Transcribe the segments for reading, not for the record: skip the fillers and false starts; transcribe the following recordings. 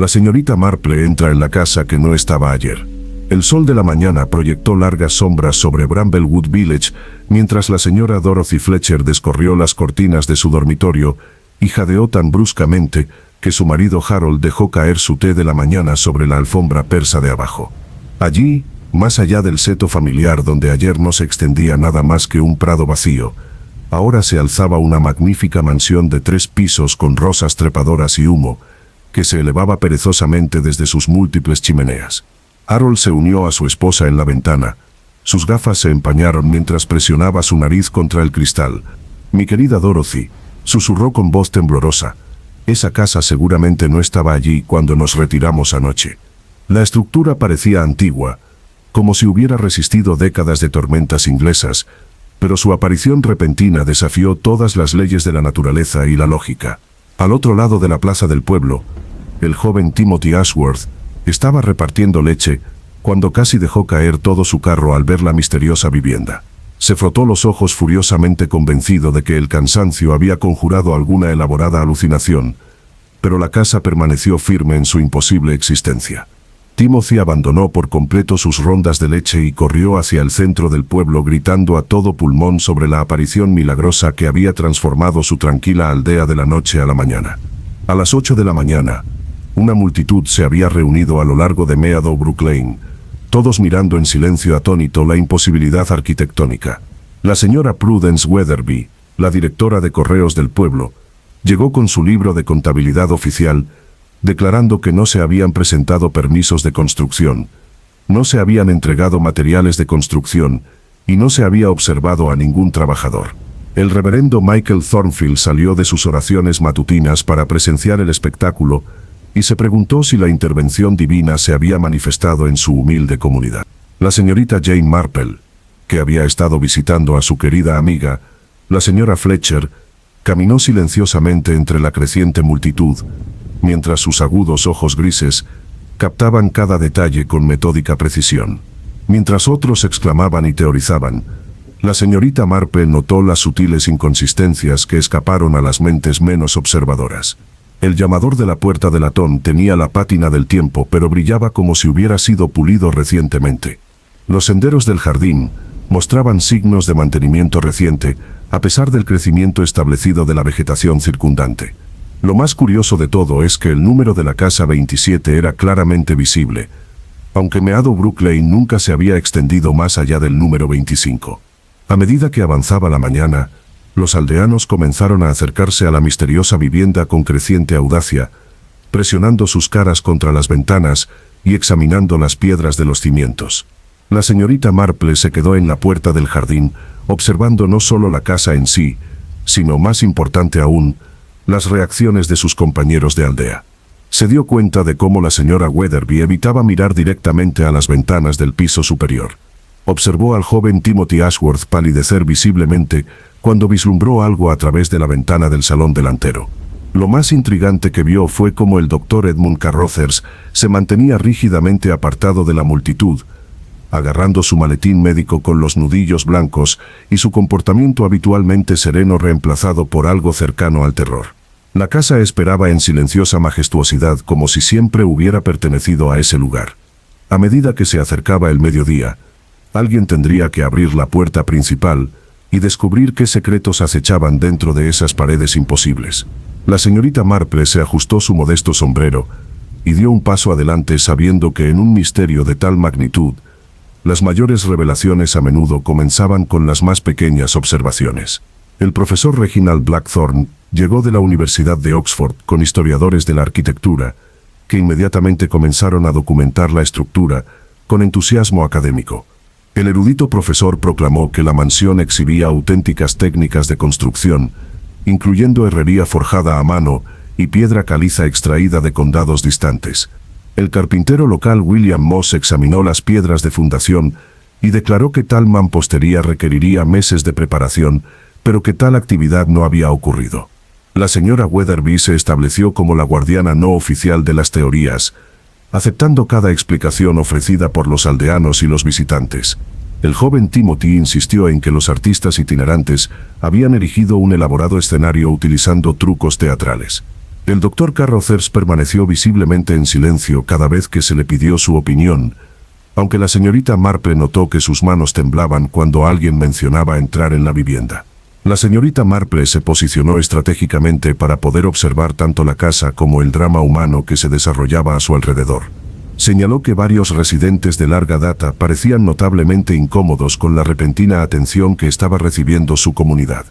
La señorita Marple entra en la casa que no estaba ayer. El sol de la mañana proyectó largas sombras sobre Bramblewood Village, mientras la señora Dorothy Fletcher descorrió las cortinas de su dormitorio y jadeó tan bruscamente que su marido Harold dejó caer su té de la mañana sobre la alfombra persa de abajo. Allí, más allá del seto familiar donde ayer no se extendía nada más que un prado vacío, ahora se alzaba una magnífica mansión de 3 pisos con rosas trepadoras y humo, que se elevaba perezosamente desde sus múltiples chimeneas. Harold se unió a su esposa en la ventana. Sus gafas se empañaron mientras presionaba su nariz contra el cristal. «Mi querida Dorothy», susurró con voz temblorosa, «esa casa seguramente no estaba allí cuando nos retiramos anoche». La estructura parecía antigua, como si hubiera resistido décadas de tormentas inglesas, pero su aparición repentina desafió todas las leyes de la naturaleza y la lógica. Al otro lado de la plaza del pueblo, el joven Timothy Ashworth estaba repartiendo leche cuando casi dejó caer todo su carro al ver la misteriosa vivienda. Se frotó los ojos furiosamente convencido de que el cansancio había conjurado alguna elaborada alucinación, pero la casa permaneció firme en su imposible existencia. Timothy abandonó por completo sus rondas de leche y corrió hacia el centro del pueblo gritando a todo pulmón sobre la aparición milagrosa que había transformado su tranquila aldea de la noche a la mañana. A las 8 de la mañana, una multitud se había reunido a lo largo de Meadowbrook Lane, todos mirando en silencio atónito la imposibilidad arquitectónica. La señora Prudence Weatherby, la directora de correos del pueblo, llegó con su libro de contabilidad oficial, declarando que no se habían presentado permisos de construcción, no se habían entregado materiales de construcción y no se había observado a ningún trabajador. El reverendo Michael Thornfield salió de sus oraciones matutinas para presenciar el espectáculo y se preguntó si la intervención divina se había manifestado en su humilde comunidad. La señorita Jane Marple, que había estado visitando a su querida amiga, la señora Fletcher, caminó silenciosamente entre la creciente multitud, mientras sus agudos ojos grises captaban cada detalle con metódica precisión. Mientras otros exclamaban y teorizaban, la señorita Marple notó las sutiles inconsistencias que escaparon a las mentes menos observadoras. El llamador de la puerta de latón tenía la pátina del tiempo, pero brillaba como si hubiera sido pulido recientemente. Los senderos del jardín mostraban signos de mantenimiento reciente, a pesar del crecimiento establecido de la vegetación circundante. Lo más curioso de todo es que el número de la casa 27 era claramente visible, aunque Meadowbrook Lane nunca se había extendido más allá del número 25. A medida que avanzaba la mañana, los aldeanos comenzaron a acercarse a la misteriosa vivienda con creciente audacia, presionando sus caras contra las ventanas y examinando las piedras de los cimientos. La señorita Marple se quedó en la puerta del jardín, observando no solo la casa en sí, sino más importante aún, las reacciones de sus compañeros de aldea. Se dio cuenta de cómo la señora Weatherby evitaba mirar directamente a las ventanas del piso superior. Observó al joven Timothy Ashworth palidecer visiblemente cuando vislumbró algo a través de la ventana del salón delantero. Lo más intrigante que vio fue cómo el doctor Edmund Carrothers se mantenía rígidamente apartado de la multitud, agarrando su maletín médico con los nudillos blancos y su comportamiento habitualmente sereno reemplazado por algo cercano al terror. La casa esperaba en silenciosa majestuosidad como si siempre hubiera pertenecido a ese lugar. A medida que se acercaba el mediodía, alguien tendría que abrir la puerta principal y descubrir qué secretos acechaban dentro de esas paredes imposibles. La señorita Marple se ajustó su modesto sombrero y dio un paso adelante sabiendo que en un misterio de tal magnitud, las mayores revelaciones a menudo comenzaban con las más pequeñas observaciones. El profesor Reginald Blackthorne llegó de la Universidad de Oxford con historiadores de la arquitectura, que inmediatamente comenzaron a documentar la estructura con entusiasmo académico. El erudito profesor proclamó que la mansión exhibía auténticas técnicas de construcción, incluyendo herrería forjada a mano y piedra caliza extraída de condados distantes. El carpintero local William Moss examinó las piedras de fundación y declaró que tal mampostería requeriría meses de preparación, pero que tal actividad no había ocurrido. La señora Weatherby se estableció como la guardiana no oficial de las teorías, aceptando cada explicación ofrecida por los aldeanos y los visitantes. El joven Timothy insistió en que los artistas itinerantes habían erigido un elaborado escenario utilizando trucos teatrales. El doctor Carruthers permaneció visiblemente en silencio cada vez que se le pidió su opinión, aunque la señorita Marple notó que sus manos temblaban cuando alguien mencionaba entrar en la vivienda. La señorita Marple se posicionó estratégicamente para poder observar tanto la casa como el drama humano que se desarrollaba a su alrededor. Señaló que varios residentes de larga data parecían notablemente incómodos con la repentina atención que estaba recibiendo su comunidad.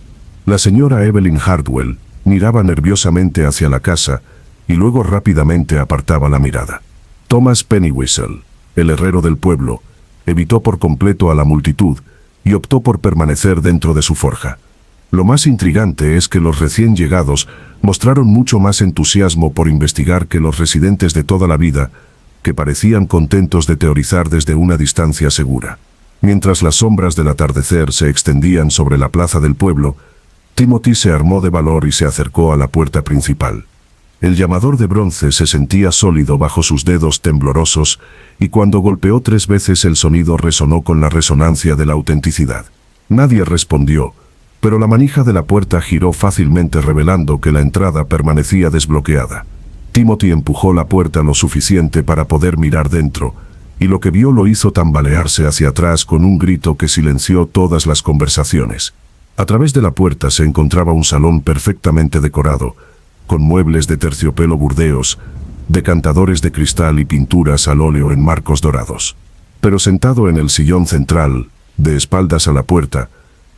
La señora Evelyn Hardwell miraba nerviosamente hacia la casa y luego rápidamente apartaba la mirada. Thomas Pennywhistle, el herrero del pueblo, evitó por completo a la multitud y optó por permanecer dentro de su forja. Lo más intrigante es que los recién llegados mostraron mucho más entusiasmo por investigar que los residentes de toda la vida, que parecían contentos de teorizar desde una distancia segura. Mientras las sombras del atardecer se extendían sobre la plaza del pueblo, Timothy se armó de valor y se acercó a la puerta principal. El llamador de bronce se sentía sólido bajo sus dedos temblorosos y cuando golpeó 3 veces el sonido resonó con la resonancia de la autenticidad. Nadie respondió, pero la manija de la puerta giró fácilmente revelando que la entrada permanecía desbloqueada. Timothy empujó la puerta lo suficiente para poder mirar dentro, y lo que vio lo hizo tambalearse hacia atrás con un grito que silenció todas las conversaciones. A través de la puerta se encontraba un salón perfectamente decorado, con muebles de terciopelo burdeos, decantadores de cristal y pinturas al óleo en marcos dorados. Pero sentado en el sillón central, de espaldas a la puerta,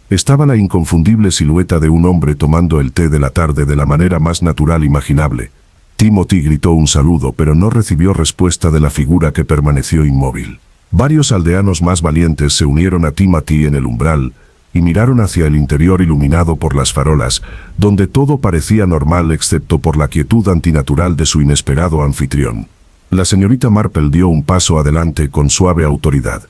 estaba la inconfundible silueta de un hombre tomando el té de la tarde de la manera más natural imaginable. Timothy gritó un saludo, pero no recibió respuesta de la figura que permaneció inmóvil. Varios aldeanos más valientes se unieron a Timothy en el umbral y miraron hacia el interior iluminado por las farolas, donde todo parecía normal excepto por la quietud antinatural de su inesperado anfitrión. La señorita Marple dio un paso adelante con suave autoridad.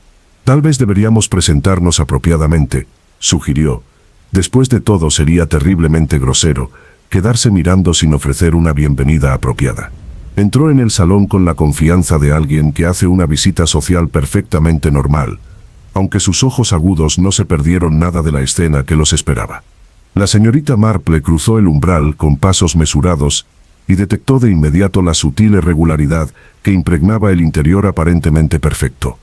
«Tal vez deberíamos presentarnos apropiadamente», sugirió. Después de todo sería terriblemente grosero quedarse mirando sin ofrecer una bienvenida apropiada. Entró en el salón con la confianza de alguien que hace una visita social perfectamente normal, aunque sus ojos agudos no se perdieron nada de la escena que los esperaba. La señorita Marple cruzó el umbral con pasos mesurados y detectó de inmediato la sutil irregularidad que impregnaba el interior aparentemente perfecto.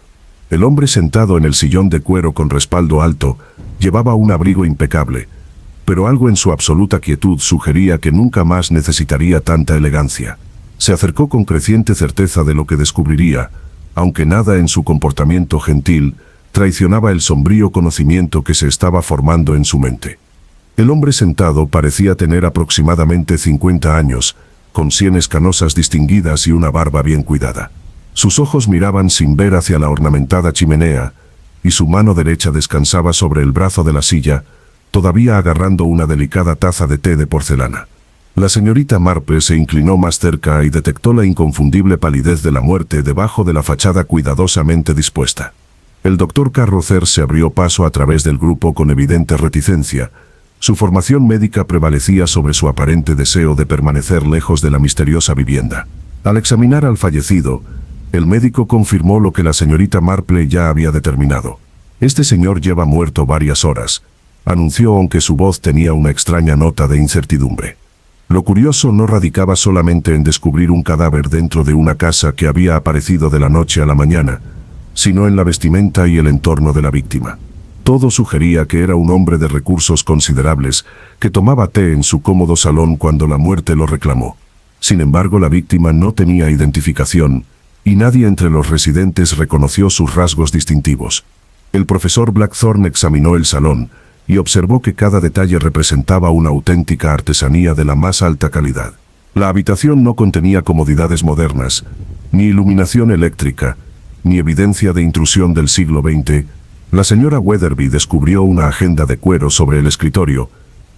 El hombre sentado en el sillón de cuero con respaldo alto llevaba un abrigo impecable, pero algo en su absoluta quietud sugería que nunca más necesitaría tanta elegancia. Se acercó con creciente certeza de lo que descubriría, aunque nada en su comportamiento gentil traicionaba el sombrío conocimiento que se estaba formando en su mente. El hombre sentado parecía tener aproximadamente 50 años, con sienes canosas distinguidas y una barba bien cuidada. Sus ojos miraban sin ver hacia la ornamentada chimenea, y su mano derecha descansaba sobre el brazo de la silla, todavía agarrando una delicada taza de té de porcelana. La señorita Marple se inclinó más cerca y detectó la inconfundible palidez de la muerte debajo de la fachada cuidadosamente dispuesta. El doctor Carruthers se abrió paso a través del grupo con evidente reticencia. Su formación médica prevalecía sobre su aparente deseo de permanecer lejos de la misteriosa vivienda. Al examinar al fallecido, el médico confirmó lo que la señorita Marple ya había determinado. «Este señor lleva muerto varias horas», anunció, aunque su voz tenía una extraña nota de incertidumbre. Lo curioso no radicaba solamente en descubrir un cadáver dentro de una casa que había aparecido de la noche a la mañana, sino en la vestimenta y el entorno de la víctima. Todo sugería que era un hombre de recursos considerables que tomaba té en su cómodo salón cuando la muerte lo reclamó. Sin embargo, la víctima no tenía identificación, y nadie entre los residentes reconoció sus rasgos distintivos. El profesor Blackthorne examinó el salón y observó que cada detalle representaba una auténtica artesanía de la más alta calidad. La habitación no contenía comodidades modernas, ni iluminación eléctrica, ni evidencia de intrusión del siglo XX. La señora Weatherby descubrió una agenda de cuero sobre el escritorio,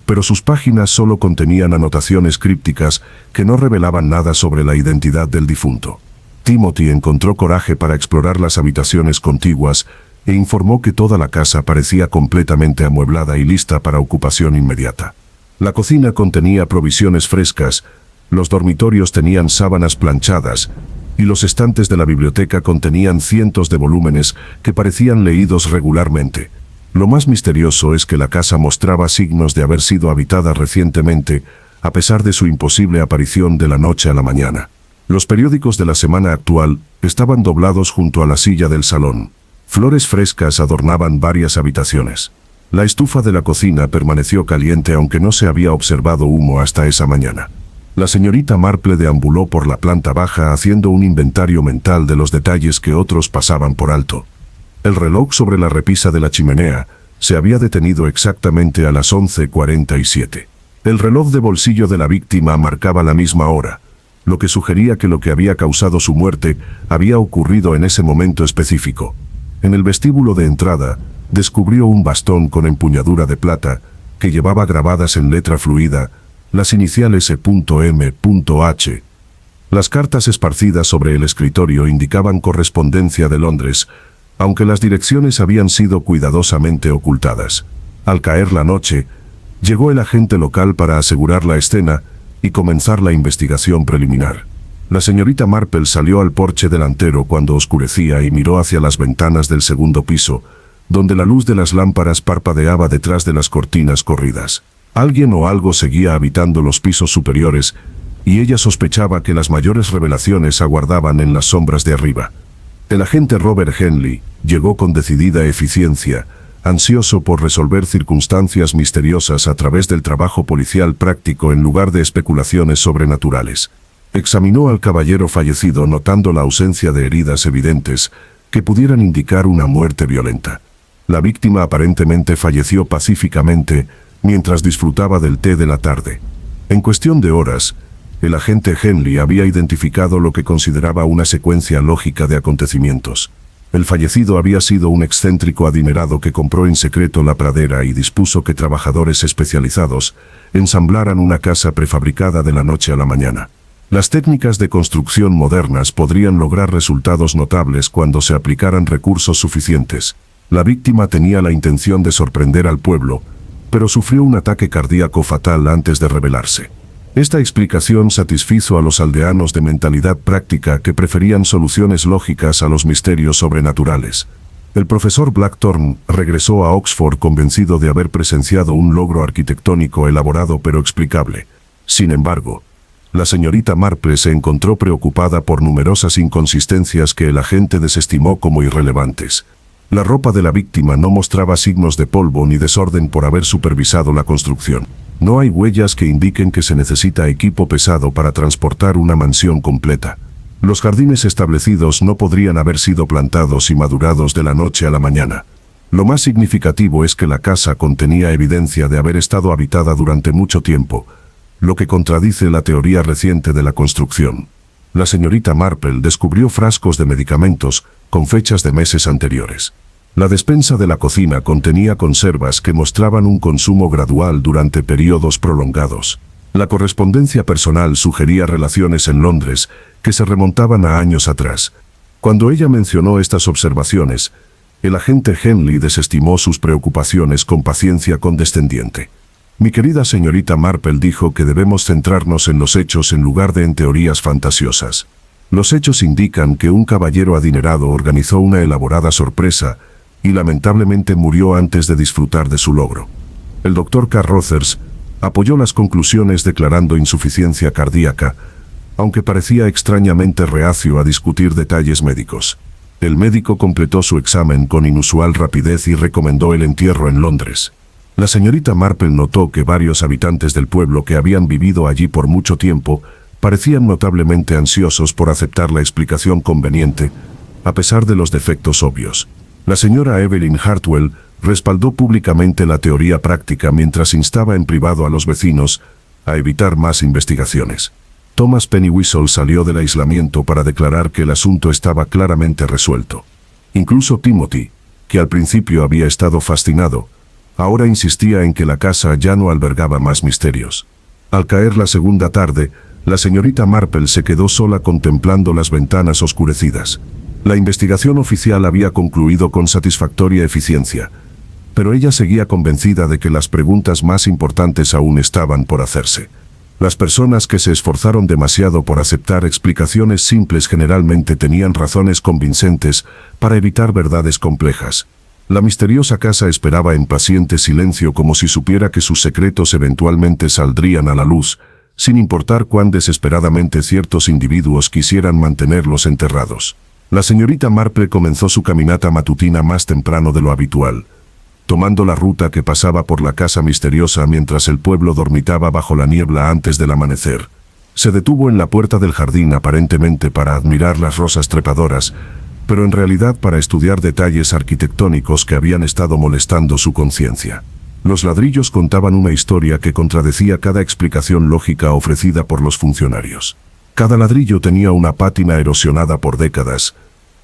pero sus páginas solo contenían anotaciones crípticas que no revelaban nada sobre la identidad del difunto. Timothy encontró coraje para explorar las habitaciones contiguas e informó que toda la casa parecía completamente amueblada y lista para ocupación inmediata. La cocina contenía provisiones frescas, los dormitorios tenían sábanas planchadas, y los estantes de la biblioteca contenían cientos de volúmenes que parecían leídos regularmente. Lo más misterioso es que la casa mostraba signos de haber sido habitada recientemente, a pesar de su imposible aparición de la noche a la mañana. Los periódicos de la semana actual estaban doblados junto a la silla del salón. Flores frescas adornaban varias habitaciones. La estufa de la cocina permaneció caliente aunque no se había observado humo hasta esa mañana. La señorita Marple deambuló por la planta baja haciendo un inventario mental de los detalles que otros pasaban por alto. El reloj sobre la repisa de la chimenea se había detenido exactamente a las 11:47. El reloj de bolsillo de la víctima marcaba la misma hora, lo que sugería que lo que había causado su muerte había ocurrido en ese momento específico. En el vestíbulo de entrada, descubrió un bastón con empuñadura de plata que llevaba grabadas en letra fluida las iniciales E.M.H. Las cartas esparcidas sobre el escritorio indicaban correspondencia de Londres, aunque las direcciones habían sido cuidadosamente ocultadas. Al caer la noche, llegó el agente local para asegurar la escena y comenzar la investigación preliminar. La señorita Marple salió al porche delantero cuando oscurecía y miró hacia las ventanas del segundo piso, donde la luz de las lámparas parpadeaba detrás de las cortinas corridas. Alguien o algo seguía habitando los pisos superiores, y ella sospechaba que las mayores revelaciones aguardaban en las sombras de arriba. El agente Robert Henley llegó con decidida eficiencia, ansioso por resolver circunstancias misteriosas a través del trabajo policial práctico en lugar de especulaciones sobrenaturales. Examinó al caballero fallecido notando la ausencia de heridas evidentes que pudieran indicar una muerte violenta. La víctima aparentemente falleció pacíficamente mientras disfrutaba del té de la tarde. En cuestión de horas, el agente Henley había identificado lo que consideraba una secuencia lógica de acontecimientos. El fallecido había sido un excéntrico adinerado que compró en secreto la pradera y dispuso que trabajadores especializados ensamblaran una casa prefabricada de la noche a la mañana. Las técnicas de construcción modernas podrían lograr resultados notables cuando se aplicaran recursos suficientes. La víctima tenía la intención de sorprender al pueblo, pero sufrió un ataque cardíaco fatal antes de rebelarse. Esta explicación satisfizo a los aldeanos de mentalidad práctica que preferían soluciones lógicas a los misterios sobrenaturales. El profesor Blackthorne regresó a Oxford convencido de haber presenciado un logro arquitectónico elaborado pero explicable. Sin embargo, la señorita Marple se encontró preocupada por numerosas inconsistencias que el agente desestimó como irrelevantes. La ropa de la víctima no mostraba signos de polvo ni desorden por haber supervisado la construcción. No hay huellas que indiquen que se necesita equipo pesado para transportar una mansión completa. Los jardines establecidos no podrían haber sido plantados y madurados de la noche a la mañana. Lo más significativo es que la casa contenía evidencia de haber estado habitada durante mucho tiempo, lo que contradice la teoría reciente de la construcción. La señorita Marple descubrió frascos de medicamentos con fechas de meses anteriores. La despensa de la cocina contenía conservas que mostraban un consumo gradual durante periodos prolongados. La correspondencia personal sugería relaciones en Londres que se remontaban a años atrás. Cuando ella mencionó estas observaciones, el agente Henley desestimó sus preocupaciones con paciencia condescendiente. Mi querida señorita Marple dijo que debemos centrarnos en los hechos en lugar de en teorías fantasiosas. Los hechos indican que un caballero adinerado organizó una elaborada sorpresa y lamentablemente murió antes de disfrutar de su logro. El doctor Carruthers apoyó las conclusiones declarando insuficiencia cardíaca, aunque parecía extrañamente reacio a discutir detalles médicos. El médico completó su examen con inusual rapidez y recomendó el entierro en Londres. La señorita Marple notó que varios habitantes del pueblo que habían vivido allí por mucho tiempo parecían notablemente ansiosos por aceptar la explicación conveniente, a pesar de los defectos obvios. La señora Evelyn Hartwell respaldó públicamente la teoría práctica mientras instaba en privado a los vecinos a evitar más investigaciones. Thomas Pennywhistle salió del aislamiento para declarar que el asunto estaba claramente resuelto. Incluso Timothy, que al principio había estado fascinado, ahora insistía en que la casa ya no albergaba más misterios. Al caer la segunda tarde, la señorita Marple se quedó sola contemplando las ventanas oscurecidas. La investigación oficial había concluido con satisfactoria eficiencia, pero ella seguía convencida de que las preguntas más importantes aún estaban por hacerse. Las personas que se esforzaron demasiado por aceptar explicaciones simples generalmente tenían razones convincentes para evitar verdades complejas. La misteriosa casa esperaba en paciente silencio como si supiera que sus secretos eventualmente saldrían a la luz, sin importar cuán desesperadamente ciertos individuos quisieran mantenerlos enterrados. La señorita Marple comenzó su caminata matutina más temprano de lo habitual, tomando la ruta que pasaba por la casa misteriosa mientras el pueblo dormitaba bajo la niebla antes del amanecer. Se detuvo en la puerta del jardín aparentemente para admirar las rosas trepadoras, pero en realidad para estudiar detalles arquitectónicos que habían estado molestando su conciencia. Los ladrillos contaban una historia que contradecía cada explicación lógica ofrecida por los funcionarios. Cada ladrillo tenía una pátina erosionada por décadas,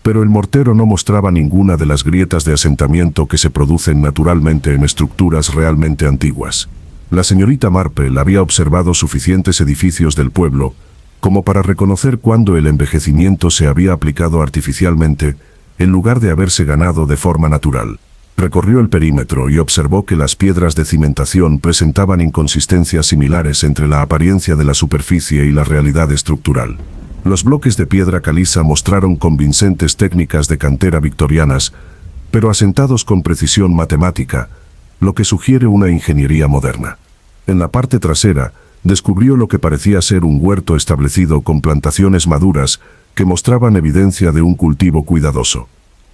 pero el mortero no mostraba ninguna de las grietas de asentamiento que se producen naturalmente en estructuras realmente antiguas. La señorita Marple había observado suficientes edificios del pueblo como para reconocer cuándo el envejecimiento se había aplicado artificialmente, en lugar de haberse ganado de forma natural. Recorrió el perímetro y observó que las piedras de cimentación presentaban inconsistencias similares entre la apariencia de la superficie y la realidad estructural. Los bloques de piedra caliza mostraron convincentes técnicas de cantera victorianas, pero asentados con precisión matemática, lo que sugiere una ingeniería moderna. En la parte trasera, descubrió lo que parecía ser un huerto establecido con plantaciones maduras que mostraban evidencia de un cultivo cuidadoso.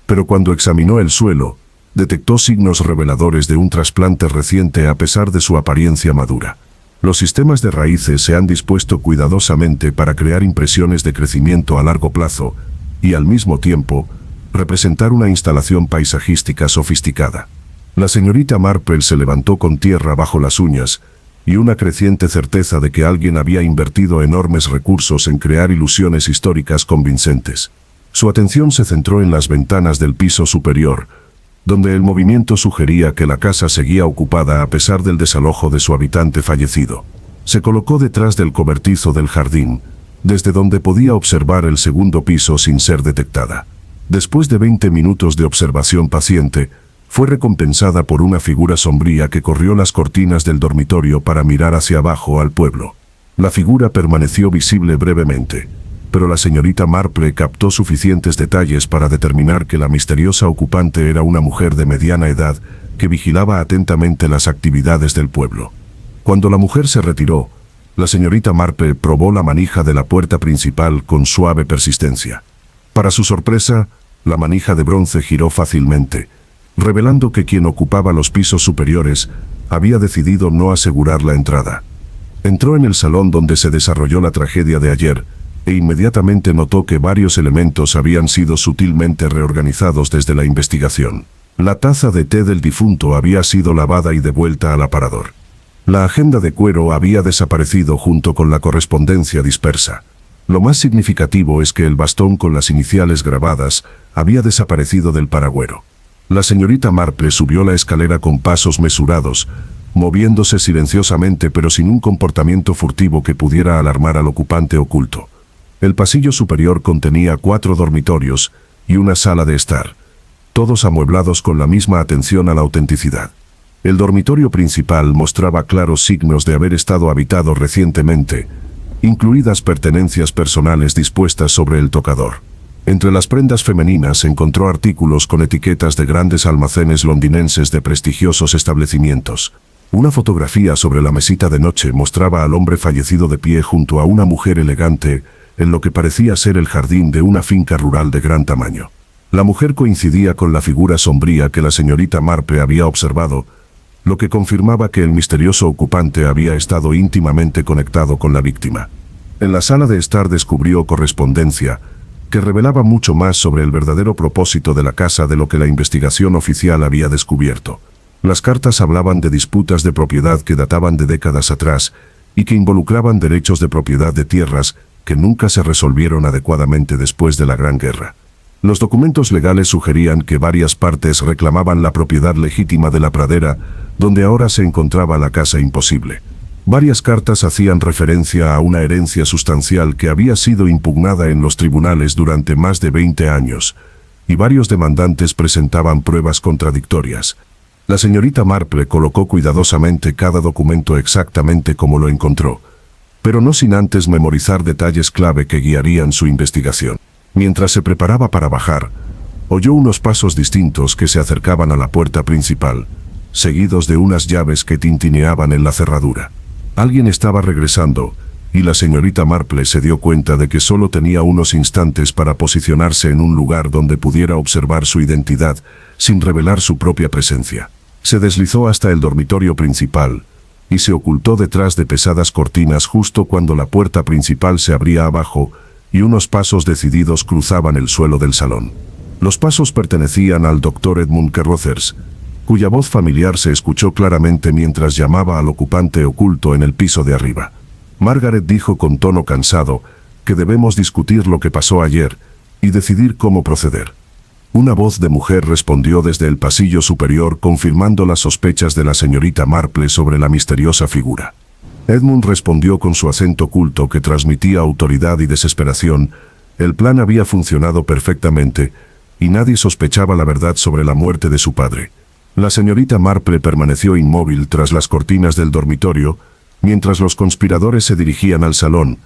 Pero cuando examinó el suelo, detectó signos reveladores de un trasplante reciente a pesar de su apariencia madura. Los sistemas de raíces se han dispuesto cuidadosamente para crear impresiones de crecimiento a largo plazo y, al mismo tiempo, representar una instalación paisajística sofisticada. La señorita Marple se levantó con tierra bajo las uñas y una creciente certeza de que alguien había invertido enormes recursos en crear ilusiones históricas convincentes. Su atención se centró en las ventanas del piso superior, donde el movimiento sugería que la casa seguía ocupada a pesar del desalojo de su habitante fallecido. Se colocó detrás del cobertizo del jardín, desde donde podía observar el segundo piso sin ser detectada. Después de 20 minutos de observación paciente, fue recompensada por una figura sombría que corrió las cortinas del dormitorio para mirar hacia abajo al pueblo. La figura permaneció visible brevemente, pero la señorita Marple captó suficientes detalles para determinar que la misteriosa ocupante era una mujer de mediana edad que vigilaba atentamente las actividades del pueblo. Cuando la mujer se retiró, la señorita Marple probó la manija de la puerta principal con suave persistencia. Para su sorpresa, la manija de bronce giró fácilmente, revelando que quien ocupaba los pisos superiores había decidido no asegurar la entrada. Entró en el salón donde se desarrolló la tragedia de ayer, e inmediatamente notó que varios elementos habían sido sutilmente reorganizados desde la investigación. La taza de té del difunto había sido lavada y devuelta al aparador. La agenda de cuero había desaparecido junto con la correspondencia dispersa. Lo más significativo es que el bastón con las iniciales grabadas había desaparecido del paragüero. La señorita Marple subió la escalera con pasos mesurados, moviéndose silenciosamente pero sin un comportamiento furtivo que pudiera alarmar al ocupante oculto. El pasillo superior contenía 4 dormitorios y una sala de estar, todos amueblados con la misma atención a la autenticidad. El dormitorio principal mostraba claros signos de haber estado habitado recientemente, incluidas pertenencias personales dispuestas sobre el tocador. Entre las prendas femeninas encontró artículos con etiquetas de grandes almacenes londinenses de prestigiosos establecimientos. Una fotografía sobre la mesita de noche mostraba al hombre fallecido de pie junto a una mujer elegante, en lo que parecía ser el jardín de una finca rural de gran tamaño. La mujer coincidía con la figura sombría que la señorita Marple había observado, lo que confirmaba que el misterioso ocupante había estado íntimamente conectado con la víctima. En la sala de estar descubrió correspondencia, que revelaba mucho más sobre el verdadero propósito de la casa de lo que la investigación oficial había descubierto. Las cartas hablaban de disputas de propiedad que databan de décadas atrás y que involucraban derechos de propiedad de tierras que nunca se resolvieron adecuadamente después de la Gran Guerra. Los documentos legales sugerían que varias partes reclamaban la propiedad legítima de la pradera, donde ahora se encontraba la casa imposible. Varias cartas hacían referencia a una herencia sustancial que había sido impugnada en los tribunales durante más de 20 años, y varios demandantes presentaban pruebas contradictorias. La señorita Marple colocó cuidadosamente cada documento exactamente como lo encontró, pero no sin antes memorizar detalles clave que guiarían su investigación. Mientras se preparaba para bajar, oyó unos pasos distintos que se acercaban a la puerta principal, seguidos de unas llaves que tintineaban en la cerradura. Alguien estaba regresando, y la señorita Marple se dio cuenta de que solo tenía unos instantes para posicionarse en un lugar donde pudiera observar su identidad sin revelar su propia presencia. Se deslizó hasta el dormitorio principal y se ocultó detrás de pesadas cortinas justo cuando la puerta principal se abría abajo y unos pasos decididos cruzaban el suelo del salón. Los pasos pertenecían al doctor Edmund Carruthers, cuya voz familiar se escuchó claramente mientras llamaba al ocupante oculto en el piso de arriba. Margaret dijo con tono cansado que debemos discutir lo que pasó ayer y decidir cómo proceder. Una voz de mujer respondió desde el pasillo superior confirmando las sospechas de la señorita Marple sobre la misteriosa figura. Edmund respondió con su acento culto que transmitía autoridad y desesperación. El plan había funcionado perfectamente y nadie sospechaba la verdad sobre la muerte de su padre. La señorita Marple permaneció inmóvil tras las cortinas del dormitorio mientras los conspiradores se dirigían al salón,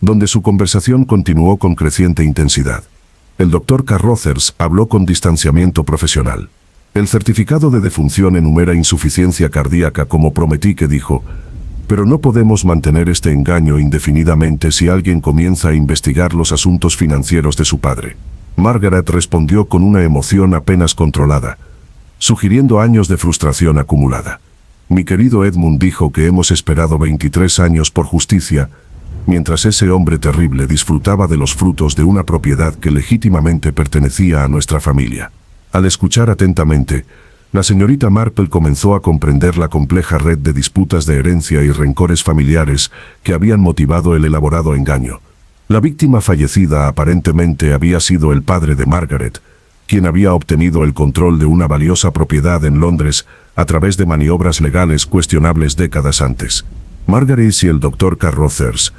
donde su conversación continuó con creciente intensidad. El doctor Carruthers habló con distanciamiento profesional. El certificado de defunción enumera insuficiencia cardíaca como prometí que dijo, pero no podemos mantener este engaño indefinidamente si alguien comienza a investigar los asuntos financieros de su padre. Margaret respondió con una emoción apenas controlada, sugiriendo años de frustración acumulada. Mi querido Edmund dijo que hemos esperado 23 años por justicia, mientras ese hombre terrible disfrutaba de los frutos de una propiedad que legítimamente pertenecía a nuestra familia. Al escuchar atentamente, la señorita Marple comenzó a comprender la compleja red de disputas de herencia y rencores familiares que habían motivado el elaborado engaño. La víctima fallecida aparentemente había sido el padre de Margaret, quien había obtenido el control de una valiosa propiedad en Londres a través de maniobras legales cuestionables décadas antes. Margaret y el doctor Carruthers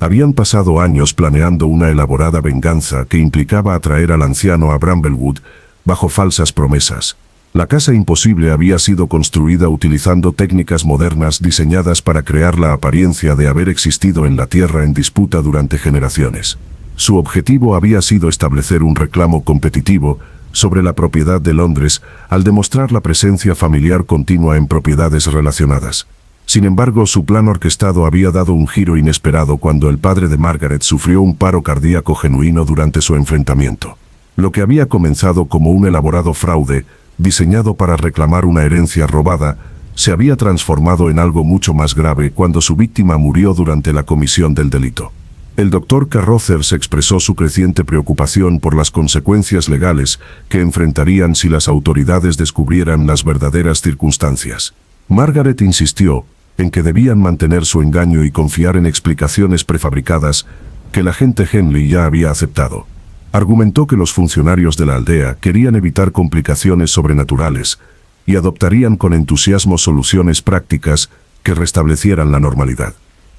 habían pasado años planeando una elaborada venganza que implicaba atraer al anciano a Bramblewood bajo falsas promesas. La casa imposible había sido construida utilizando técnicas modernas diseñadas para crear la apariencia de haber existido en la tierra en disputa durante generaciones. Su objetivo había sido establecer un reclamo competitivo sobre la propiedad de Londres al demostrar la presencia familiar continua en propiedades relacionadas. Sin embargo, su plan orquestado había dado un giro inesperado cuando el padre de Margaret sufrió un paro cardíaco genuino durante su enfrentamiento. Lo que había comenzado como un elaborado fraude, diseñado para reclamar una herencia robada, se había transformado en algo mucho más grave cuando su víctima murió durante la comisión del delito. El doctor Carruthers expresó su creciente preocupación por las consecuencias legales que enfrentarían si las autoridades descubrieran las verdaderas circunstancias. Margaret insistió en que debían mantener su engaño y confiar en explicaciones prefabricadas que el agente Henley ya había aceptado. Argumentó que los funcionarios de la aldea querían evitar complicaciones sobrenaturales y adoptarían con entusiasmo soluciones prácticas que restablecieran la normalidad.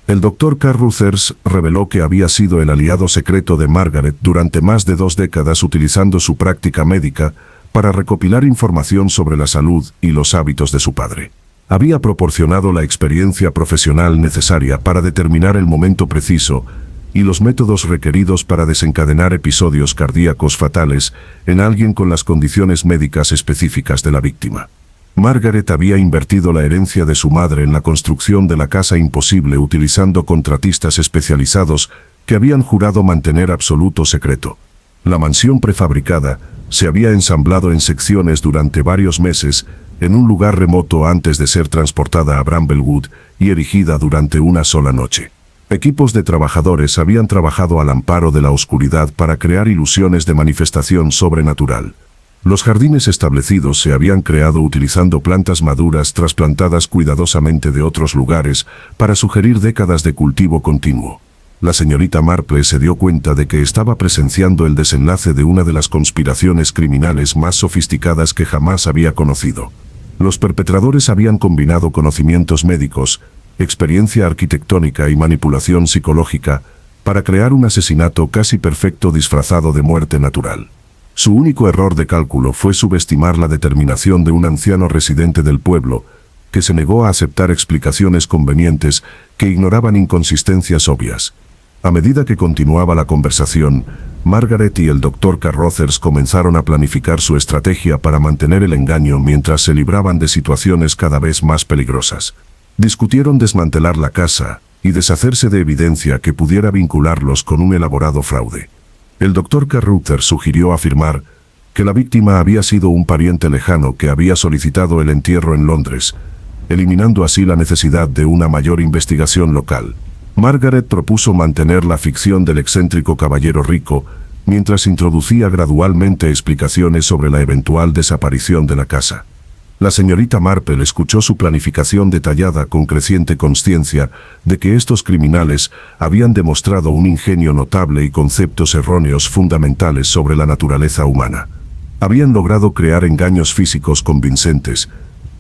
El doctor Carruthers reveló que había sido el aliado secreto de Margaret durante más de 2 décadas utilizando su práctica médica para recopilar información sobre la salud y los hábitos de su padre. Había proporcionado la experiencia profesional necesaria para determinar el momento preciso y los métodos requeridos para desencadenar episodios cardíacos fatales en alguien con las condiciones médicas específicas de la víctima. Margaret había invertido la herencia de su madre en la construcción de la casa imposible utilizando contratistas especializados que habían jurado mantener absoluto secreto. La mansión prefabricada se había ensamblado en secciones durante varios meses en un lugar remoto antes de ser transportada a Bramblewood y erigida durante una sola noche. Equipos de trabajadores habían trabajado al amparo de la oscuridad para crear ilusiones de manifestación sobrenatural. Los jardines establecidos se habían creado utilizando plantas maduras trasplantadas cuidadosamente de otros lugares para sugerir décadas de cultivo continuo. La señorita Marple se dio cuenta de que estaba presenciando el desenlace de una de las conspiraciones criminales más sofisticadas que jamás había conocido. Los perpetradores habían combinado conocimientos médicos, experiencia arquitectónica y manipulación psicológica para crear un asesinato casi perfecto disfrazado de muerte natural. Su único error de cálculo fue subestimar la determinación de un anciano residente del pueblo, que se negó a aceptar explicaciones convenientes que ignoraban inconsistencias obvias. A medida que continuaba la conversación, Margaret y el doctor Carruthers comenzaron a planificar su estrategia para mantener el engaño mientras se libraban de situaciones cada vez más peligrosas. Discutieron desmantelar la casa y deshacerse de evidencia que pudiera vincularlos con un elaborado fraude. El Dr. Carruthers sugirió afirmar que la víctima había sido un pariente lejano que había solicitado el entierro en Londres, eliminando así la necesidad de una mayor investigación local. Margaret propuso mantener la ficción del excéntrico caballero rico, mientras introducía gradualmente explicaciones sobre la eventual desaparición de la casa. La señorita Marple escuchó su planificación detallada con creciente consciencia de que estos criminales habían demostrado un ingenio notable y conceptos erróneos fundamentales sobre la naturaleza humana. Habían logrado crear engaños físicos convincentes,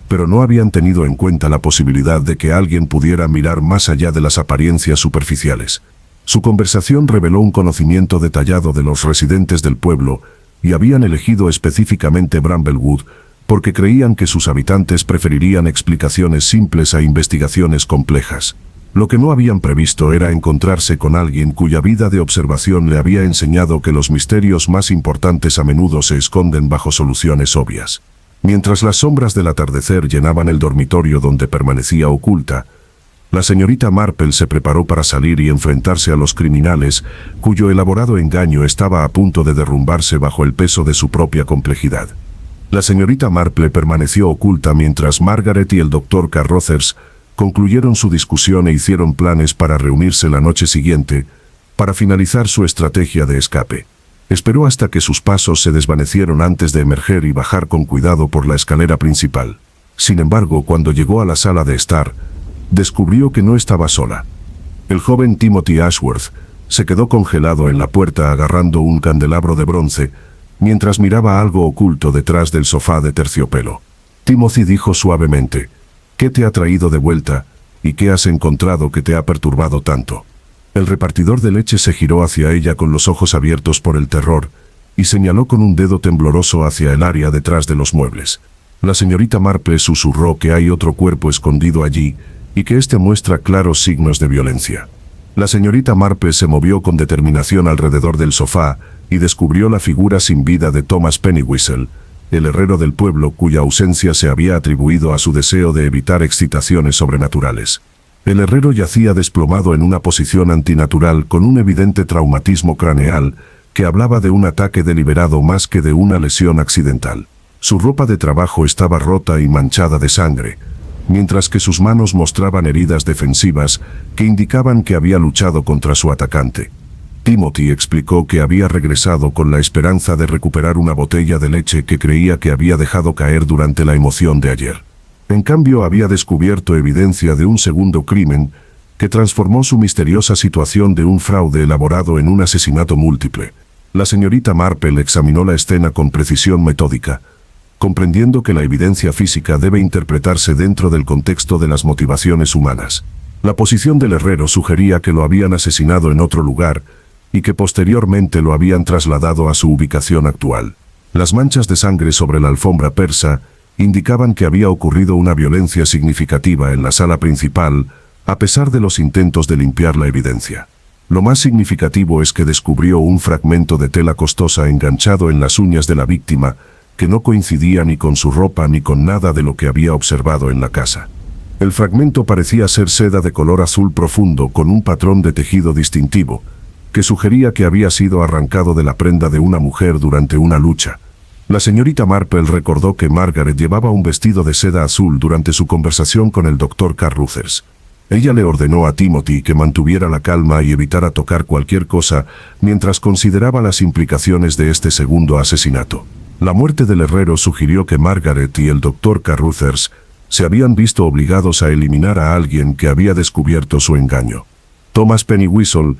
pero no habían tenido en cuenta la posibilidad de que alguien pudiera mirar más allá de las apariencias superficiales. Su conversación reveló un conocimiento detallado de los residentes del pueblo y habían elegido específicamente Bramblewood porque creían que sus habitantes preferirían explicaciones simples a investigaciones complejas. Lo que no habían previsto era encontrarse con alguien cuya vida de observación le había enseñado que los misterios más importantes a menudo se esconden bajo soluciones obvias. Mientras las sombras del atardecer llenaban el dormitorio donde permanecía oculta, la señorita Marple se preparó para salir y enfrentarse a los criminales, cuyo elaborado engaño estaba a punto de derrumbarse bajo el peso de su propia complejidad. La señorita Marple permaneció oculta mientras Margaret y el Dr. Carruthers concluyeron su discusión e hicieron planes para reunirse la noche siguiente, para finalizar su estrategia de escape. Esperó hasta que sus pasos se desvanecieron antes de emerger y bajar con cuidado por la escalera principal. Sin embargo, cuando llegó a la sala de estar, descubrió que no estaba sola. El joven Timothy Ashworth se quedó congelado en la puerta agarrando un candelabro de bronce, mientras miraba algo oculto detrás del sofá de terciopelo. Timothy dijo suavemente: «¿Qué te ha traído de vuelta, y qué has encontrado que te ha perturbado tanto?» El repartidor de leche se giró hacia ella con los ojos abiertos por el terror, y señaló con un dedo tembloroso hacia el área detrás de los muebles. La señorita Marple susurró que hay otro cuerpo escondido allí, y que éste muestra claros signos de violencia. La señorita Marple se movió con determinación alrededor del sofá, y descubrió la figura sin vida de Thomas Pennywhistle, el herrero del pueblo cuya ausencia se había atribuido a su deseo de evitar excitaciones sobrenaturales. El herrero yacía desplomado en una posición antinatural con un evidente traumatismo craneal que hablaba de un ataque deliberado más que de una lesión accidental. Su ropa de trabajo estaba rota y manchada de sangre, mientras que sus manos mostraban heridas defensivas que indicaban que había luchado contra su atacante. Timothy explicó que había regresado con la esperanza de recuperar una botella de leche que creía que había dejado caer durante la emoción de ayer. En cambio, había descubierto evidencia de un segundo crimen que transformó su misteriosa situación de un fraude elaborado en un asesinato múltiple. La señorita Marple examinó la escena con precisión metódica, comprendiendo que la evidencia física debe interpretarse dentro del contexto de las motivaciones humanas. La posición del herrero sugería que lo habían asesinado en otro lugar y que posteriormente lo habían trasladado a su ubicación actual. Las manchas de sangre sobre la alfombra persa indicaban que había ocurrido una violencia significativa en la sala principal, a pesar de los intentos de limpiar la evidencia. Lo más significativo es que descubrió un fragmento de tela costosa enganchado en las uñas de la víctima, que no coincidía ni con su ropa ni con nada de lo que había observado en la casa. El fragmento parecía ser seda de color azul profundo con un patrón de tejido distintivo, que sugería que había sido arrancado de la prenda de una mujer durante una lucha. La señorita Marple recordó que Margaret llevaba un vestido de seda azul durante su conversación con el Dr. Carruthers. Ella le ordenó a Timothy que mantuviera la calma y evitara tocar cualquier cosa mientras consideraba las implicaciones de este segundo asesinato. La muerte del herrero sugirió que Margaret y el Dr. Carruthers se habían visto obligados a eliminar a alguien que había descubierto su engaño. Thomas Pennywhistle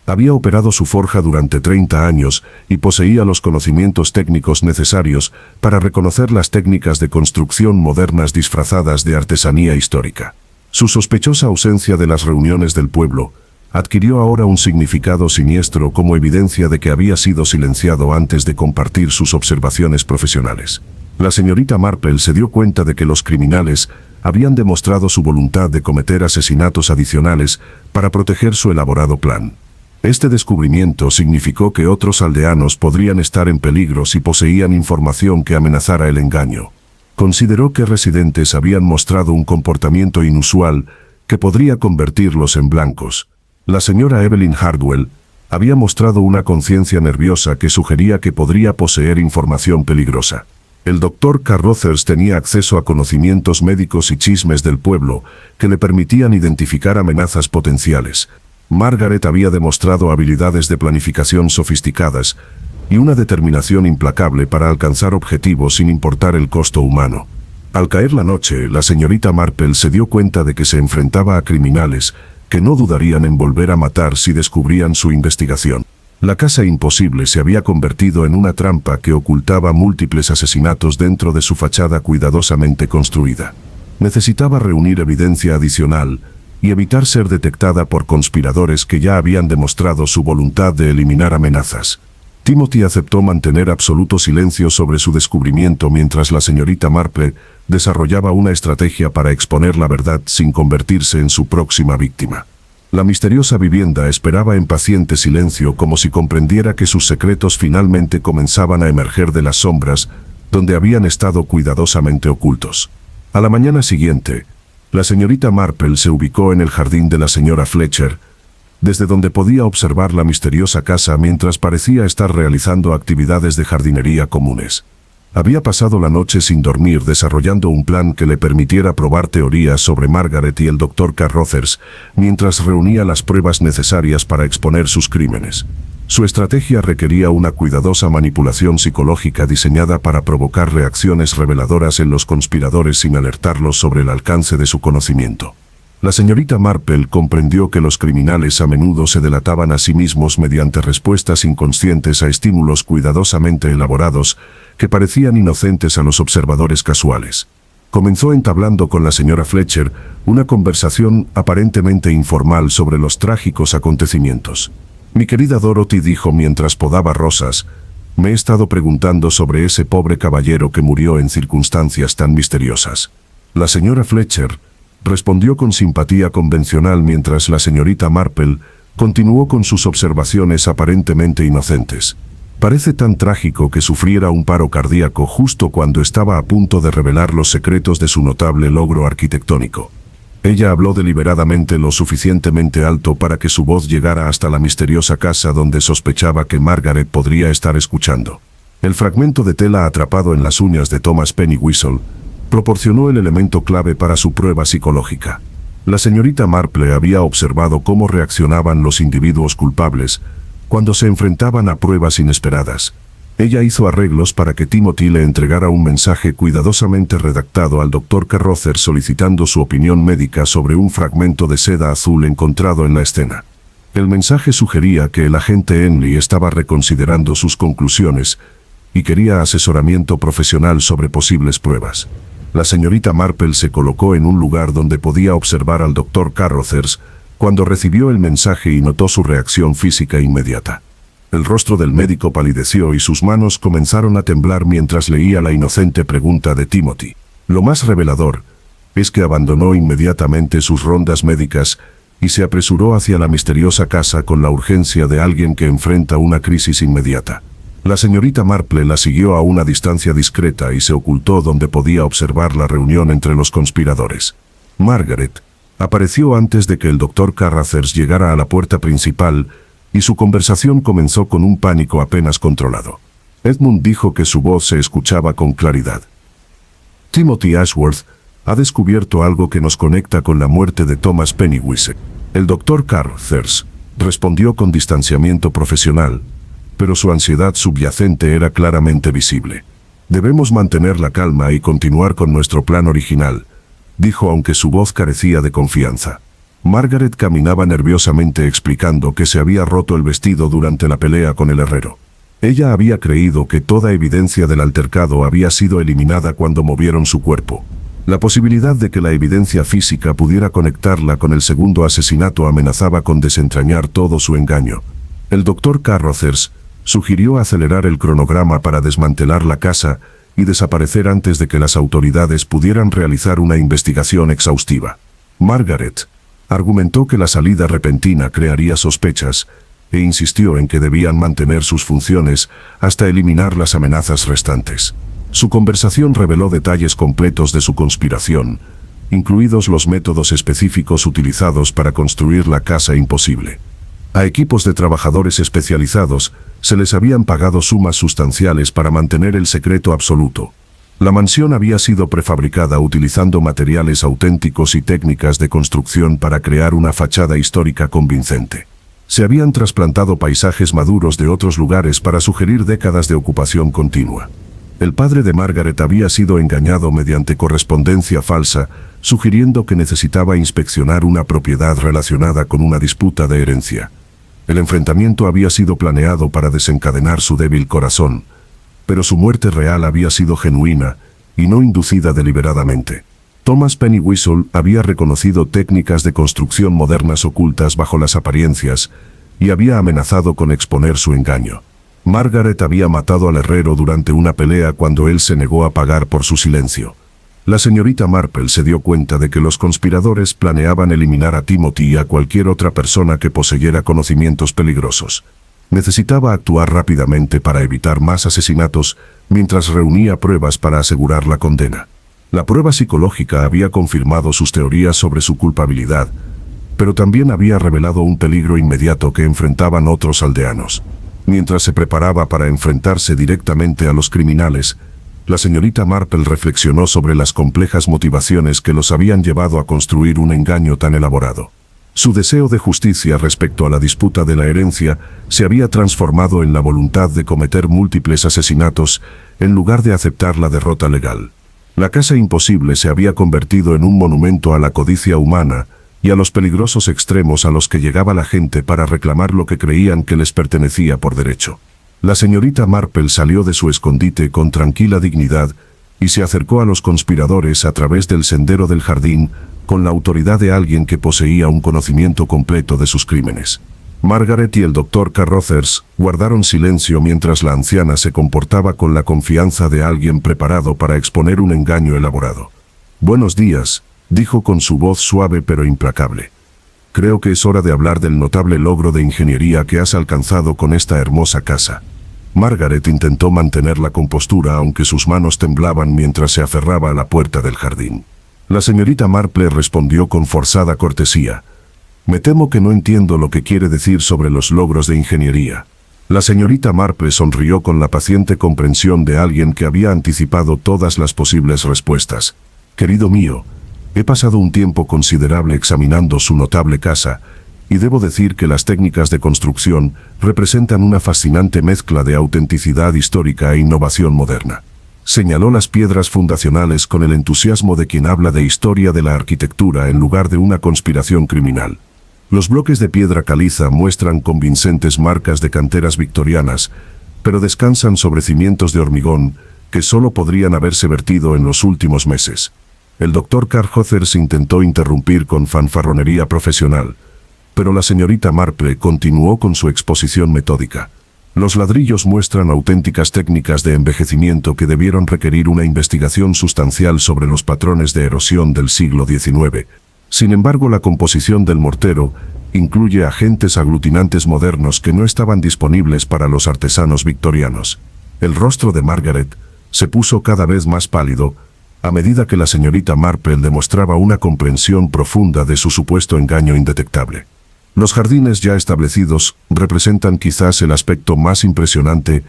había operado su forja durante 30 años y poseía los conocimientos técnicos necesarios para reconocer las técnicas de construcción modernas disfrazadas de artesanía histórica. Su sospechosa ausencia de las reuniones del pueblo adquirió ahora un significado siniestro como evidencia de que había sido silenciado antes de compartir sus observaciones profesionales. La señorita Marple se dio cuenta de que los criminales habían demostrado su voluntad de cometer asesinatos adicionales para proteger su elaborado plan. Este descubrimiento significó que otros aldeanos podrían estar en peligro si poseían información que amenazara el engaño. Consideró que residentes habían mostrado un comportamiento inusual que podría convertirlos en blancos. La señora Evelyn Hardwell había mostrado una conciencia nerviosa que sugería que podría poseer información peligrosa. El doctor Carruthers tenía acceso a conocimientos médicos y chismes del pueblo que le permitían identificar amenazas potenciales. Margaret había demostrado habilidades de planificación sofisticadas y una determinación implacable para alcanzar objetivos sin importar el costo humano. Al caer la noche, la señorita Marple se dio cuenta de que se enfrentaba a criminales que no dudarían en volver a matar si descubrían su investigación. La casa imposible se había convertido en una trampa que ocultaba múltiples asesinatos dentro de su fachada cuidadosamente construida. Necesitaba reunir evidencia adicional y evitar ser detectada por conspiradores que ya habían demostrado su voluntad de eliminar amenazas. Timothy aceptó mantener absoluto silencio sobre su descubrimiento mientras la señorita Marple desarrollaba una estrategia para exponer la verdad sin convertirse en su próxima víctima. La misteriosa vivienda esperaba en paciente silencio como si comprendiera que sus secretos finalmente comenzaban a emerger de las sombras donde habían estado cuidadosamente ocultos. A la mañana siguiente, la señorita Marple se ubicó en el jardín de la señora Fletcher, desde donde podía observar la misteriosa casa mientras parecía estar realizando actividades de jardinería comunes. Había pasado la noche sin dormir desarrollando un plan que le permitiera probar teorías sobre Margaret y el Dr. Carruthers mientras reunía las pruebas necesarias para exponer sus crímenes. Su estrategia requería una cuidadosa manipulación psicológica diseñada para provocar reacciones reveladoras en los conspiradores sin alertarlos sobre el alcance de su conocimiento. La señorita Marple comprendió que los criminales a menudo se delataban a sí mismos mediante respuestas inconscientes a estímulos cuidadosamente elaborados que parecían inocentes a los observadores casuales. Comenzó entablando con la señora Fletcher una conversación aparentemente informal sobre los trágicos acontecimientos. «Mi querida Dorothy», dijo mientras podaba rosas, «me he estado preguntando sobre ese pobre caballero que murió en circunstancias tan misteriosas». La señora Fletcher respondió con simpatía convencional mientras la señorita Marple continuó con sus observaciones aparentemente inocentes. «Parece tan trágico que sufriera un paro cardíaco justo cuando estaba a punto de revelar los secretos de su notable logro arquitectónico». Ella habló deliberadamente lo suficientemente alto para que su voz llegara hasta la misteriosa casa donde sospechaba que Margaret podría estar escuchando. El fragmento de tela atrapado en las uñas de Thomas Pennywhistle proporcionó el elemento clave para su prueba psicológica. La señorita Marple había observado cómo reaccionaban los individuos culpables cuando se enfrentaban a pruebas inesperadas. Ella hizo arreglos para que Timothy le entregara un mensaje cuidadosamente redactado al Dr. Carruthers solicitando su opinión médica sobre un fragmento de seda azul encontrado en la escena. El mensaje sugería que el agente Henley estaba reconsiderando sus conclusiones y quería asesoramiento profesional sobre posibles pruebas. La señorita Marple se colocó en un lugar donde podía observar al Dr. Carruthers cuando recibió el mensaje y notó su reacción física inmediata. El rostro del médico palideció y sus manos comenzaron a temblar mientras leía la inocente pregunta de Timothy. Lo más revelador es que abandonó inmediatamente sus rondas médicas y se apresuró hacia la misteriosa casa con la urgencia de alguien que enfrenta una crisis inmediata. La señorita Marple la siguió a una distancia discreta y se ocultó donde podía observar la reunión entre los conspiradores. Margaret apareció antes de que el Dr. Carruthers llegara a la puerta principal y su conversación comenzó con un pánico apenas controlado. Edmund dijo que su voz se escuchaba con claridad. «Timothy Ashworth ha descubierto algo que nos conecta con la muerte de Thomas Pennywhistle». El Dr. Carruthers respondió con distanciamiento profesional, pero su ansiedad subyacente era claramente visible. «Debemos mantener la calma y continuar con nuestro plan original», dijo aunque su voz carecía de confianza. Margaret caminaba nerviosamente explicando que se había roto el vestido durante la pelea con el herrero. Ella había creído que toda evidencia del altercado había sido eliminada cuando movieron su cuerpo. La posibilidad de que la evidencia física pudiera conectarla con el segundo asesinato amenazaba con desentrañar todo su engaño. El Dr. Carruthers sugirió acelerar el cronograma para desmantelar la casa y desaparecer antes de que las autoridades pudieran realizar una investigación exhaustiva. Margaret argumentó que la salida repentina crearía sospechas e insistió en que debían mantener sus funciones hasta eliminar las amenazas restantes. Su conversación reveló detalles completos de su conspiración, incluidos los métodos específicos utilizados para construir la casa imposible. A equipos de trabajadores especializados se les habían pagado sumas sustanciales para mantener el secreto absoluto. La mansión había sido prefabricada utilizando materiales auténticos y técnicas de construcción para crear una fachada histórica convincente. Se habían trasplantado paisajes maduros de otros lugares para sugerir décadas de ocupación continua. El padre de Margaret había sido engañado mediante correspondencia falsa, sugiriendo que necesitaba inspeccionar una propiedad relacionada con una disputa de herencia. El enfrentamiento había sido planeado para desencadenar su débil corazón, pero su muerte real había sido genuina y no inducida deliberadamente. Thomas Pennywhistle había reconocido técnicas de construcción modernas ocultas bajo las apariencias y había amenazado con exponer su engaño. Margaret había matado al herrero durante una pelea cuando él se negó a pagar por su silencio. La señorita Marple se dio cuenta de que los conspiradores planeaban eliminar a Timothy y a cualquier otra persona que poseyera conocimientos peligrosos. Necesitaba actuar rápidamente para evitar más asesinatos mientras reunía pruebas para asegurar la condena. La prueba psicológica había confirmado sus teorías sobre su culpabilidad, pero también había revelado un peligro inmediato que enfrentaban otros aldeanos. Mientras se preparaba para enfrentarse directamente a los criminales, la señorita Marple reflexionó sobre las complejas motivaciones que los habían llevado a construir un engaño tan elaborado. Su deseo de justicia respecto a la disputa de la herencia se había transformado en la voluntad de cometer múltiples asesinatos en lugar de aceptar la derrota legal. La casa imposible se había convertido en un monumento a la codicia humana y a los peligrosos extremos a los que llegaba la gente para reclamar lo que creían que les pertenecía por derecho. La señorita Marple salió de su escondite con tranquila dignidad y se acercó a los conspiradores a través del sendero del jardín con la autoridad de alguien que poseía un conocimiento completo de sus crímenes. Margaret y el Dr. Carruthers guardaron silencio mientras la anciana se comportaba con la confianza de alguien preparado para exponer un engaño elaborado. «Buenos días», dijo con su voz suave pero implacable. «Creo que es hora de hablar del notable logro de ingeniería que has alcanzado con esta hermosa casa». Margaret intentó mantener la compostura aunque sus manos temblaban mientras se aferraba a la puerta del jardín. La señorita Marple respondió con forzada cortesía. «Me temo que no entiendo lo que quiere decir sobre los logros de ingeniería». La señorita Marple sonrió con la paciente comprensión de alguien que había anticipado todas las posibles respuestas. «Querido mío, he pasado un tiempo considerable examinando su notable casa, y debo decir que las técnicas de construcción representan una fascinante mezcla de autenticidad histórica e innovación moderna». Señaló las piedras fundacionales con el entusiasmo de quien habla de historia de la arquitectura en lugar de una conspiración criminal. Los bloques de piedra caliza muestran convincentes marcas de canteras victorianas, pero descansan sobre cimientos de hormigón que solo podrían haberse vertido en los últimos meses. El Dr. Carruthers intentó interrumpir con fanfarronería profesional, pero la señorita Marple continuó con su exposición metódica. Los ladrillos muestran auténticas técnicas de envejecimiento que debieron requerir una investigación sustancial sobre los patrones de erosión del siglo XIX. Sin embargo, la composición del mortero incluye agentes aglutinantes modernos que no estaban disponibles para los artesanos victorianos. El rostro de Margaret se puso cada vez más pálido a medida que la señorita Marple demostraba una comprensión profunda de su supuesto engaño indetectable. Los jardines ya establecidos representan quizás el aspecto más impresionante,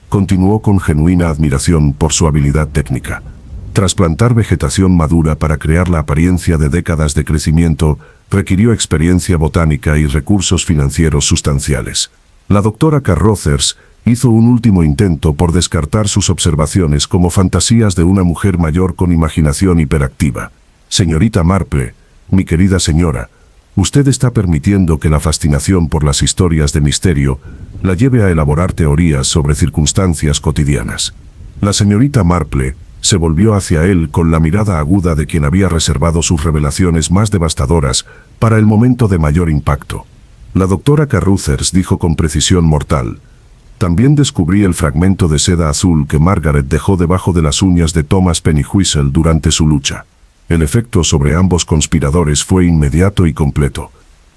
continuó con genuina admiración por su habilidad técnica. Trasplantar vegetación madura para crear la apariencia de décadas de crecimiento requirió experiencia botánica y recursos financieros sustanciales. La doctora Carruthers hizo un último intento por descartar sus observaciones como fantasías de una mujer mayor con imaginación hiperactiva. «Señorita Marple, mi querida señora, usted está permitiendo que la fascinación por las historias de misterio la lleve a elaborar teorías sobre circunstancias cotidianas». La señorita Marple se volvió hacia él con la mirada aguda de quien había reservado sus revelaciones más devastadoras para el momento de mayor impacto. La doctora Carruthers dijo con precisión mortal: «También descubrí el fragmento de seda azul que Margaret dejó debajo de las uñas de Thomas Pennywhistle durante su lucha. El efecto sobre ambos conspiradores fue inmediato y completo».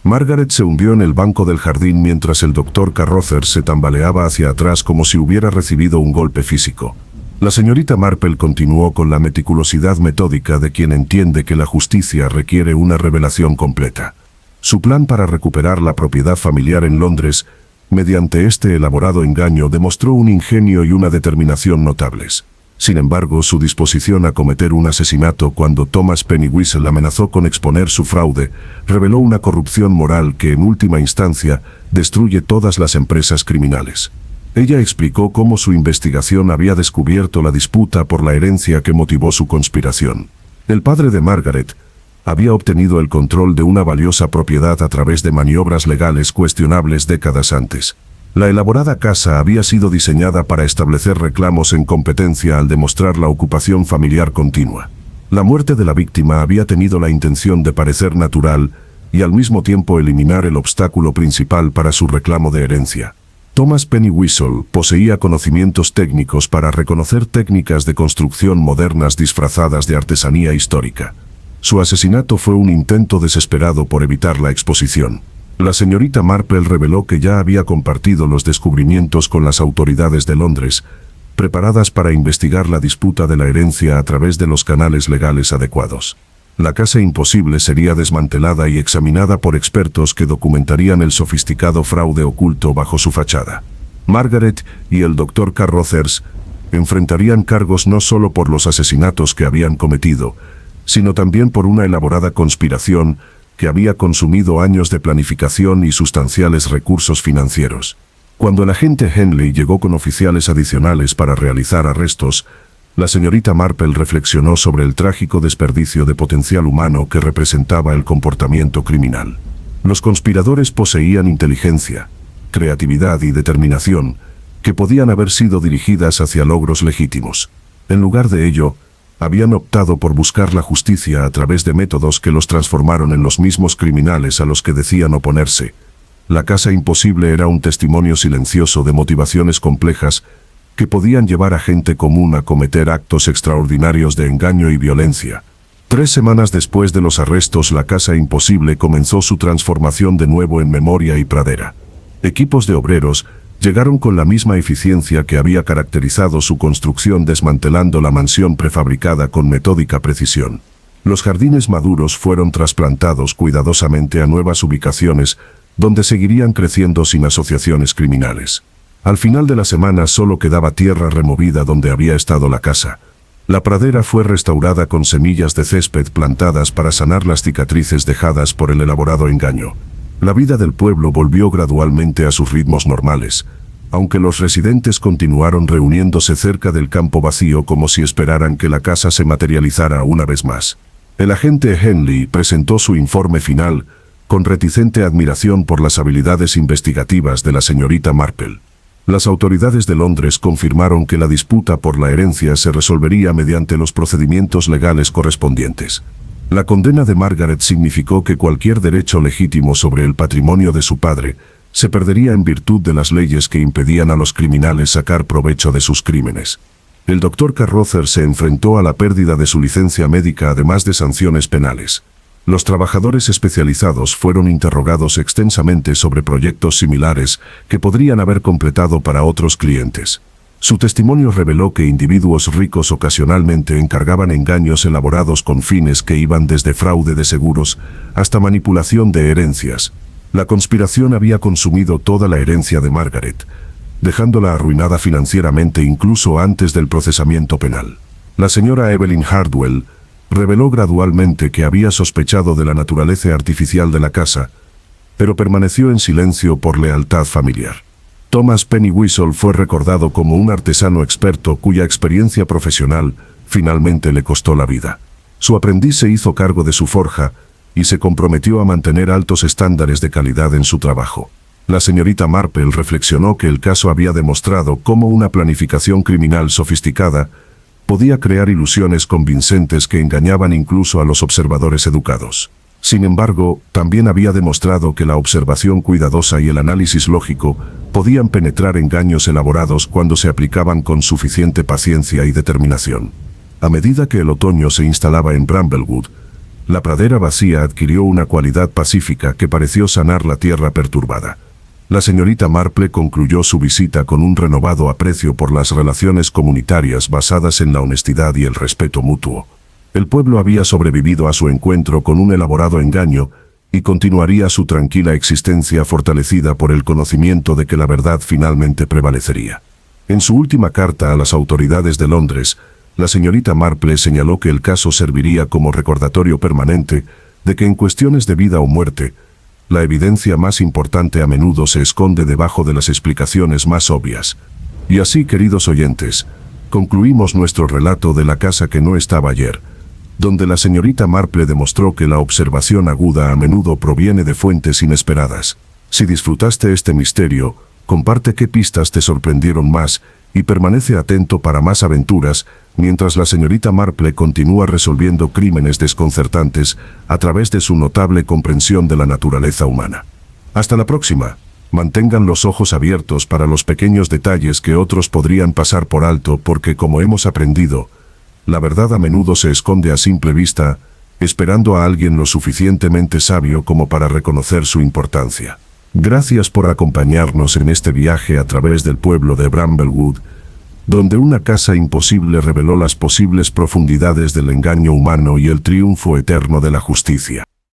Margaret se hundió en el banco del jardín mientras el Dr. Carruthers se tambaleaba hacia atrás como si hubiera recibido un golpe físico. La señorita Marple continuó con la meticulosidad metódica de quien entiende que la justicia requiere una revelación completa. Su plan para recuperar la propiedad familiar en Londres, mediante este elaborado engaño, demostró un ingenio y una determinación notables. Sin embargo, su disposición a cometer un asesinato cuando Thomas Pennywhistle amenazó con exponer su fraude, reveló una corrupción moral que en última instancia destruye todas las empresas criminales. Ella explicó cómo su investigación había descubierto la disputa por la herencia que motivó su conspiración. El padre de Margaret había obtenido el control de una valiosa propiedad a través de maniobras legales cuestionables décadas antes. La elaborada casa había sido diseñada para establecer reclamos en competencia al demostrar la ocupación familiar continua. La muerte de la víctima había tenido la intención de parecer natural y al mismo tiempo eliminar el obstáculo principal para su reclamo de herencia. Thomas Pennywhistle poseía conocimientos técnicos para reconocer técnicas de construcción modernas disfrazadas de artesanía histórica. Su asesinato fue un intento desesperado por evitar la exposición. La señorita Marple reveló que ya había compartido los descubrimientos con las autoridades de Londres, preparadas para investigar la disputa de la herencia a través de los canales legales adecuados. La casa imposible sería desmantelada y examinada por expertos que documentarían el sofisticado fraude oculto bajo su fachada. Margaret y el Dr. Carruthers enfrentarían cargos no solo por los asesinatos que habían cometido, sino también por una elaborada conspiración que había consumido años de planificación y sustanciales recursos financieros. Cuando el agente Henley llegó con oficiales adicionales para realizar arrestos, la señorita Marple reflexionó sobre el trágico desperdicio de potencial humano que representaba el comportamiento criminal. Los conspiradores poseían inteligencia, creatividad y determinación que podían haber sido dirigidas hacia logros legítimos. En lugar de ello, habían optado por buscar la justicia a través de métodos que los transformaron en los mismos criminales a los que decían oponerse. La casa imposible era un testimonio silencioso de motivaciones complejas que podían llevar a gente común a cometer actos extraordinarios de engaño y violencia. 3 semanas después de los arrestos, la casa imposible comenzó su transformación de nuevo en memoria y pradera. Equipos de obreros llegaron con la misma eficiencia que había caracterizado su construcción, desmantelando la mansión prefabricada con metódica precisión. Los jardines maduros fueron trasplantados cuidadosamente a nuevas ubicaciones, donde seguirían creciendo sin asociaciones criminales. Al final de la semana solo quedaba tierra removida donde había estado la casa. La pradera fue restaurada con semillas de césped plantadas para sanar las cicatrices dejadas por el elaborado engaño. La vida del pueblo volvió gradualmente a sus ritmos normales, aunque los residentes continuaron reuniéndose cerca del campo vacío como si esperaran que la casa se materializara una vez más. El agente Henley presentó su informe final, con reticente admiración por las habilidades investigativas de la señorita Marple. Las autoridades de Londres confirmaron que la disputa por la herencia se resolvería mediante los procedimientos legales correspondientes. La condena de Margaret significó que cualquier derecho legítimo sobre el patrimonio de su padre se perdería en virtud de las leyes que impedían a los criminales sacar provecho de sus crímenes. El Dr. Carruthers se enfrentó a la pérdida de su licencia médica, además de sanciones penales. Los trabajadores especializados fueron interrogados extensamente sobre proyectos similares que podrían haber completado para otros clientes. Su testimonio reveló que individuos ricos ocasionalmente encargaban engaños elaborados con fines que iban desde fraude de seguros hasta manipulación de herencias. La conspiración había consumido toda la herencia de Margaret, dejándola arruinada financieramente incluso antes del procesamiento penal. La señora Evelyn Hardwell reveló gradualmente que había sospechado de la naturaleza artificial de la casa, pero permaneció en silencio por lealtad familiar. Thomas Pennywhistle fue recordado como un artesano experto cuya experiencia profesional finalmente le costó la vida. Su aprendiz se hizo cargo de su forja y se comprometió a mantener altos estándares de calidad en su trabajo. La señorita Marple reflexionó que el caso había demostrado cómo una planificación criminal sofisticada podía crear ilusiones convincentes que engañaban incluso a los observadores educados. Sin embargo, también había demostrado que la observación cuidadosa y el análisis lógico podían penetrar engaños elaborados cuando se aplicaban con suficiente paciencia y determinación. A medida que el otoño se instalaba en Bramblewood, la pradera vacía adquirió una cualidad pacífica que pareció sanar la tierra perturbada. La señorita Marple concluyó su visita con un renovado aprecio por las relaciones comunitarias basadas en la honestidad y el respeto mutuo. El pueblo había sobrevivido a su encuentro con un elaborado engaño y continuaría su tranquila existencia fortalecida por el conocimiento de que la verdad finalmente prevalecería. En su última carta a las autoridades de Londres, la señorita Marple señaló que el caso serviría como recordatorio permanente de que en cuestiones de vida o muerte, la evidencia más importante a menudo se esconde debajo de las explicaciones más obvias. Y así, queridos oyentes, concluimos nuestro relato de la casa que no estaba ayer, donde la señorita Marple demostró que la observación aguda a menudo proviene de fuentes inesperadas. Si disfrutaste este misterio, comparte qué pistas te sorprendieron más y permanece atento para más aventuras mientras la señorita Marple continúa resolviendo crímenes desconcertantes a través de su notable comprensión de la naturaleza humana. Hasta la próxima. Mantengan los ojos abiertos para los pequeños detalles que otros podrían pasar por alto porque, como hemos aprendido, la verdad a menudo se esconde a simple vista, esperando a alguien lo suficientemente sabio como para reconocer su importancia. Gracias por acompañarnos en este viaje a través del pueblo de Bramblewood, donde una casa imposible reveló las posibles profundidades del engaño humano y el triunfo eterno de la justicia.